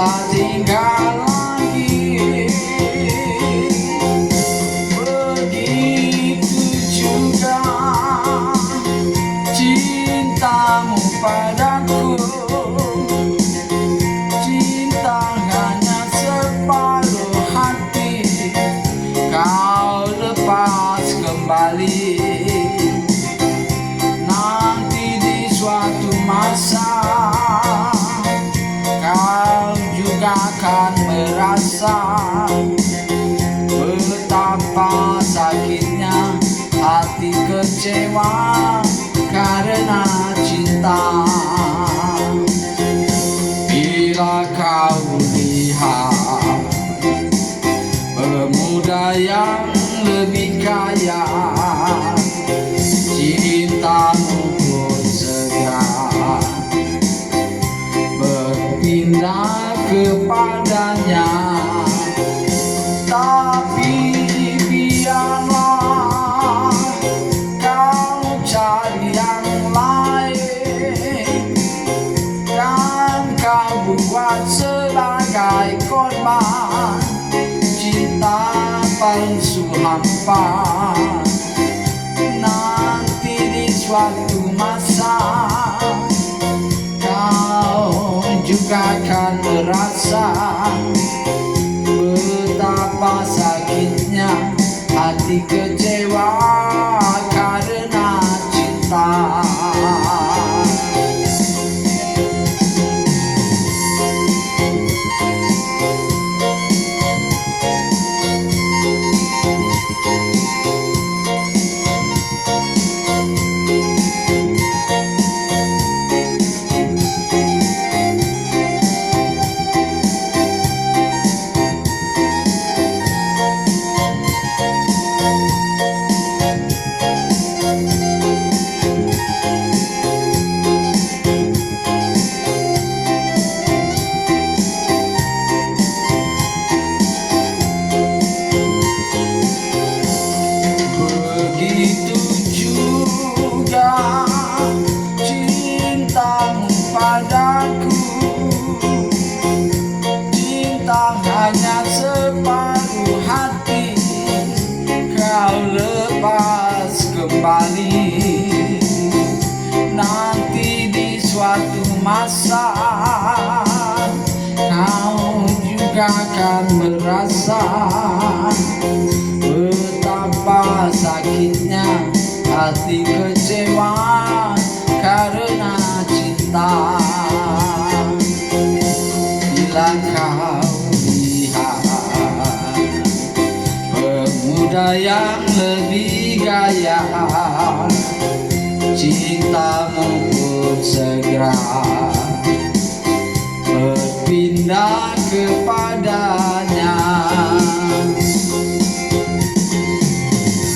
tak tinggal lagi. Begitu juga cintamu padaku. Cinta hanya separuh hati, kau lepas kembali. Nanti di suatu masa kau juga akan merasa betapa sakitnya hati kecewa karena cinta. Bila kau lihat pemuda yang lebih kaya, cintamu pun segera berpindah kepadanya. Tapi biarlah kau cari yang lain, dan kau buat sebagai korban cinta palsu hampa. Nanti di suatu masa kau juga akan merasa betapa sakitnya hati kecewa karena cinta. Begitu juga cintamu padaku. Cinta hanya separuh hati, kau lepas kembali. Nanti di suatu masa kau juga akan merasa betapa sakitnya hati kecewa karena cinta. Bila kau lihat pemuda yang lebih gaya, cintamu pun segera berpindah